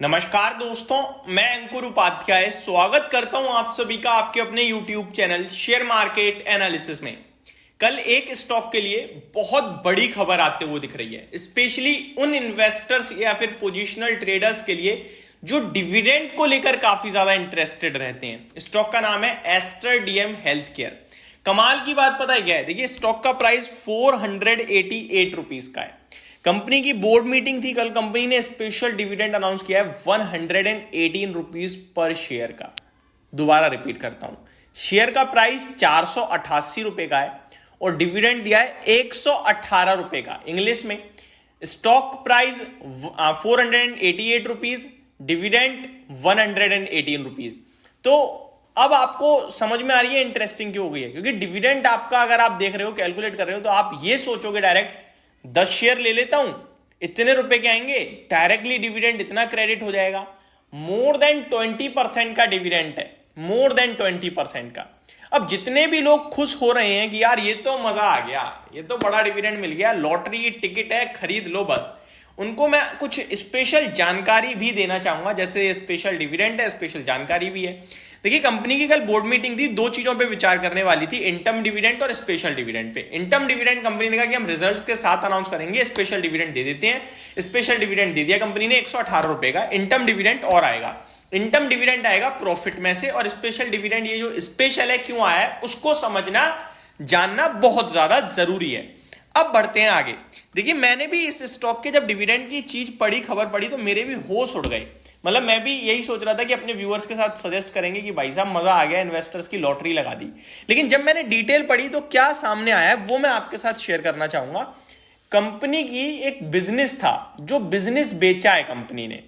नमस्कार दोस्तों, मैं अंकुर उपाध्याय स्वागत करता हूं आप सभी का आपके अपने YouTube channel share market analysis में। कल एक स्टॉक के लिए बहुत बड़ी खबर आते हुए दिख रही है, स्पेशली उन इन्वेस्टर्स या फिर पोजिशनल ट्रेडर्स के लिए जो डिविडेंड को लेकर काफी ज्यादा इंटरेस्टेड रहते हैं। स्टॉक का नाम है एस्टर डीएम हेल्थ केयर। कमाल की बात पता है क्या है? देखिए, स्टॉक का प्राइस 488 रुपीज का है। कंपनी की बोर्ड मीटिंग थी कल। कंपनी ने स्पेशल डिविडेंड अनाउंस किया है 118 रुपीज पर शेयर का। दोबारा रिपीट करता हूं, शेयर का प्राइस 488 रुपए का है और डिविडेंड दिया है 118 रुपए का। इंग्लिश में stock price 488 rupees, dividend 118 rupees. तो अब आपको समझ में आ रही है इंटरेस्टिंग क्यों हो गई है? क्योंकि डिविडेंड आपका अगर आप देख रहे हो, कैलकुलेट कर रहे हो, तो आप ये सोचोगे डायरेक्ट 10 शेयर ले लेता हूं, इतने रुपए के आएंगे, डायरेक्टली डिविडेंड इतना क्रेडिट हो जाएगा। मोर देन 20% का डिविडेंड है, मोर देन 20% का। अब जितने भी लोग खुश हो रहे हैं कि यार ये तो मजा आ गया, ये तो बड़ा डिविडेंड मिल गया, लॉटरी की टिकट है, खरीद लो बस, उनको मैं कुछ स्पेशल जानकारी भी देना चाहूंगा। जैसे स्पेशल डिविडेंड है, स्पेशल जानकारी भी है। देखिए, कंपनी की कल बोर्ड मीटिंग थी, दो चीजों पे विचार करने वाली थी, इंटर्म डिविडेंड और special dividend pay. Interim dividend company ने कहा कि हम रिजल्ट्स के साथ अनाउंस करेंगे, स्पेशल डिविडेंड दे देते हैं। स्पेशल डिविडेंड दे दिया कंपनी ने 118 रुपए का। इंटर्म डिविडेंड और आएगा, इंटर्म डिविडेंड आएगा प्रॉफिट में से, और स्पेशल डिविडेंड, ये जो स्पेशल है क्यों आया है उसको समझना जानना बहुत ज्यादा जरूरी है। अब बढ़ते हैं आगे। देखिए, मैंने भी इस स्टॉक के जब डिविडेंड की चीज पढ़ी, खबर पढ़ी, तो मेरे भी होश उड़ गए। मतलब मैं भी यही सोच रहा था कि अपने व्यूअर्स के साथ सजेस्ट करेंगे कि भाई साहब मजा आ गया, इन्वेस्टर्स की लॉटरी लगा दी। लेकिन जब मैंने डिटेल पढ़ी तो क्या सामने आया है वो मैं आपके साथ शेयर करना चाहूंगा। कंपनी की एक बिजनेस था, जो बिजनेस बेचा है कंपनी ने,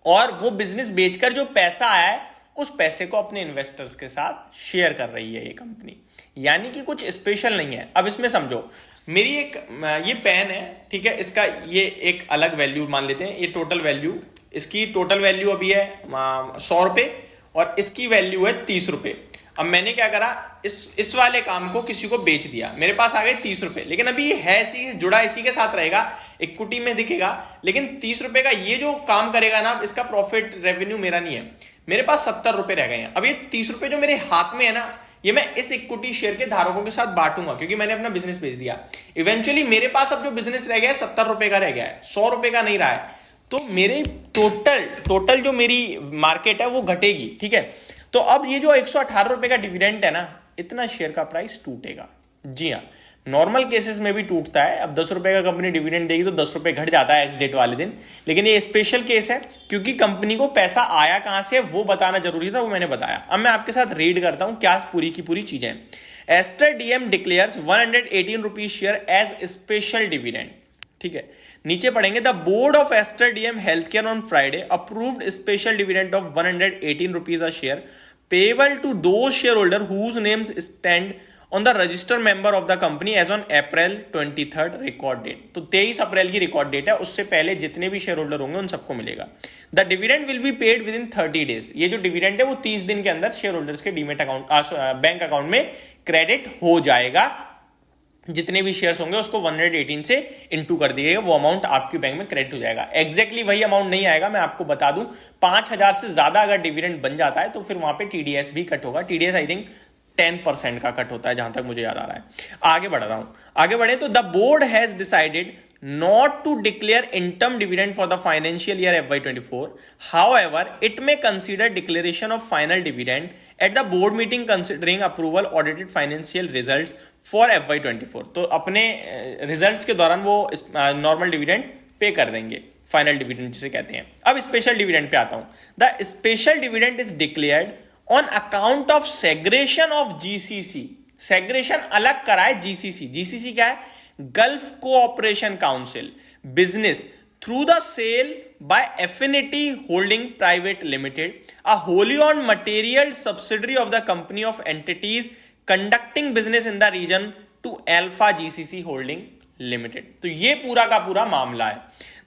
और वो बिजनेस बेचकर जो पैसा आया है उस पैसे को अपने इन्वेस्टर्स के साथ शेयर कर रही है ये कंपनी। यानी कि कुछ स्पेशल नहीं है। अब इसमें समझो, मेरी एक ये पेन है, ठीक है, इसका ये एक अलग वैल्यू मान लेते हैं। ये टोटल वैल्यू, इसकी टोटल वैल्यू अभी है 100 रुपए और इसकी वैल्यू है 30 रुपए। अब मैंने क्या करा, इस वाले काम को किसी को बेच दिया, मेरे पास आ गए 30 रुपए। लेकिन अभी ये है इसी जुड़ा, इसी के साथ रहेगा, इक्विटी में दिखेगा, लेकिन 30 रुपए का ये जो काम करेगा ना, इसका प्रॉफिट रेवेन्यू मेरा नहीं है। मेरे पास 70 रुपए रह गए हैं। अब ये 30 रुपए जो मेरे हाथ में है ना, ये मैं इस इक्विटी शेयर के धारकों के साथ बांटूंगा, क्योंकि मैंने अपना बिजनेस बेच दिया। इवेंचुअली मेरे पास अब जो बिजनेस रह गया है 70 रुपए का रह गया है, 100 रुपए का नहीं रहा है। तो मेरे टोटल जो मेरी मार्केट है वो घटेगी, ठीक है। तो अब ये जो 118 रुपए का डिविडेंड है ना, इतना शेयर का प्राइस टूटेगा। जी हाँ, नॉर्मल केसेस में भी टूटता है। अब 10 रुपए का कंपनी डिविडेंड देगी तो 10 रुपए घट जाता है एक्स डेट वाले दिन। लेकिन ये स्पेशल केस है, क्योंकि कंपनी को पैसा आया कहां से वो बताना जरूरी था, वो मैंने बताया। अब मैं आपके साथ रीड करता हूं क्या पूरी की पूरी चीजें। Aster DM declares 118 rupees share as special dividend, ठीक है। नीचे पढ़ेंगे, the board of Aster DM healthcare on Friday approved special dividend of 118 rupees a share payable to those shareholder whose names stand on the registered member of the company as on April 23 record date. तो 23 अप्रैल की record date है, उससे पहले जितने भी share holder होंगे उन सबको मिलेगा। The dividend will be paid with in 30 days. ये जो डिविडेंड है वो 30 दिन के अंदर शेयर होल्डर्स के डीमेट अकाउंट, बैंक अकाउंट में क्रेडिट हो जाएगा। जितने भी शेयर्स होंगे उसको 118 से इंटू कर दिएगा, वो अमाउंट आपके बैंक में क्रेडिट हो जाएगा। एग्जैक्टली वही अमाउंट नहीं आएगा, मैं आपको बता दूं। 5000 से ज्यादा अगर डिविडेंड बन जाता है तो फिर वहां पे टीडीएस भी कट होगा। टीडीएस आई थिंक 10% का कट होता है, जहां तक मुझे याद आ रहा है। आगे बढ़ रहा हूं, आगे बढ़े तो the board has decided not to declare interim dividend for the financial year FY24. However, it may consider declaration of final dividend at the board meeting considering approval audited financial results for FY24. तो अपने results के दौरान वो normal dividend pay कर देंगे, final dividend जिसे कहते हैं। अब स्पेशल डिविडेंड पे आता हूं। The special dividend is declared on account of segregation of GCC. Segregation अलग कराए जीसीसी। जीसीसी क्या है? Gulf Cooperation Council business through the sale by Affinity Holding Private Limited, a wholly owned material subsidiary of the company of entities conducting business in the region to Alpha GCC Holding Limited. तो ये पूरा का पूरा मामला है।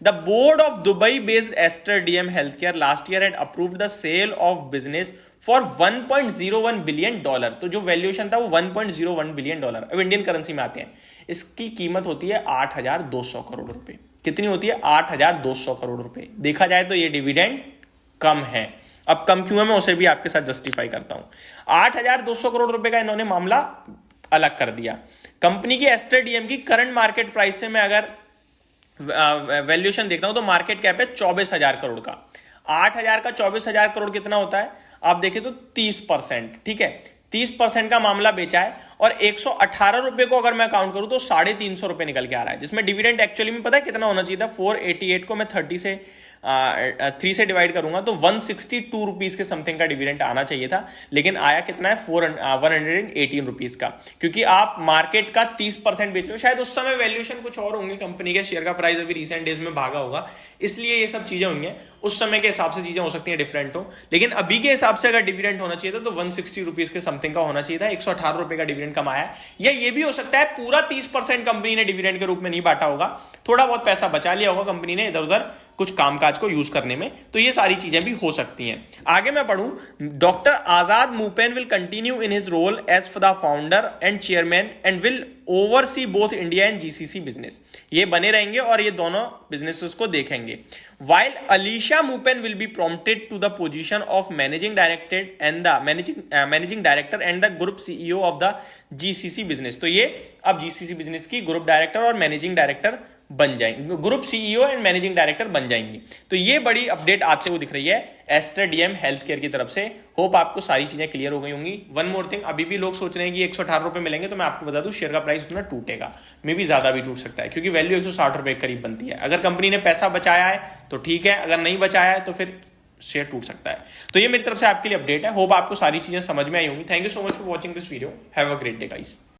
The board of Dubai based Aster DM Healthcare last year had approved the sale of business for $1.01 billion। तो जो valuation था वो $1.01 बिलियन। अब इंडियन करेंसी में आते हैं, इसकी कीमत होती है 8,200 करोड़ रुपए। कितनी होती है? 8,200 करोड़ रुपए। देखा जाए तो ये डिविडेंड कम है। अब कम क्यों है मैं उसे भी आपके साथ जस्टिफाई करता हूं। 8,200 करोड़ रुपए का इन्होंने मामला अलग कर दिया। कंपनी की एस्टर डीएम की करंट मार्केट प्राइस से मैं अगर वैल्यूएशन देखता हूं तो मार्केट कैप है 24,000 करोड़ का। 8,000 का 24,000 करोड़ कितना होता है? आप देखें तो 30%। ठीक है, 30% का मामला बेचा है और 118 रुपए को अगर मैं काउंट करूं तो 350 रुपए निकल के आ रहा है, जिसमें डिविडेंड एक्चुअली में पता है कितना होना चाहिए था? 488 को मैं 3 से डिवाइड करूंगा तो 162 रुपीज के समथिंग का डिविडेंड आना चाहिए था, लेकिन आया कितना है? 118 रुपीज का, क्योंकि आप मार्केट का 30% बेच रहे हो। शायद उस समय वैल्यूएशन कुछ और होंगे, कंपनी के शेयर का प्राइस अभी रिसेंट डेज में भागा होगा, इसलिए ये सब चीजें होंगी। उस समय के हिसाब से चीजें हो सकती हैं डिफरेंट हो, लेकिन अभी के हिसाब से अगर डिविडेंड होना चाहिए था तो 160 रुपीज के समथिंग का होना चाहिए था। 118 रुपए का डिविडेंड कमाया है। या ये भी हो सकता है पूरा 30% कंपनी ने डिविडेंड के रूप में नहीं बांटा होगा, थोड़ा बहुत पैसा बचा लिया होगा कंपनी ने इधर उधर कुछ कामकाज को यूज करने में, तो ये सारी चीजें भी हो सकती हैं। आगे मैं पढ़ूं, doctor Azad Moopen will continue in his role as the founder and chairman and will oversee both India and GCC business. ये बने रहेंगे और ये दोनों बिजनेसेस को देखेंगे। While Alicia Moopen will be promoted to the position of managing director and the managing director and the group CEO of the GCC business। तो ये अब GCC बिजनेस की ग्रुप डायरेक्टर और मैनेजिंग डायरेक्टर बन जाएंगे, group CEO and managing director बन जाएंगी। तो ये बड़ी अपडेट आते हुए दिख रही है एस्टर डीएम हेल्थ केयर की तरफ से। होप आपको सारी चीजें क्लियर हो गई होंगी। वन मोर थिंग, अभी भी लोग सोच रहे हैं कि 118 रुपए मिलेंगे, तो मैं आपको बता दूं शेयर का प्राइस उतना टूटेगा, मे भी ज्यादा भी टूट सकता है, क्योंकि वैल्यू 160 रुपए के करीब बनती है। अगर कंपनी ने पैसा बचाया है तो ठीक है, अगर नहीं बचाया है तो फिर शेयर टूट सकता है। तो ये मेरी तरफ से आपके लिए अपडेट है। होप आपको सारी चीजें समझ में आई होंगी। Thank you so much for watching this video. Have a great day guys.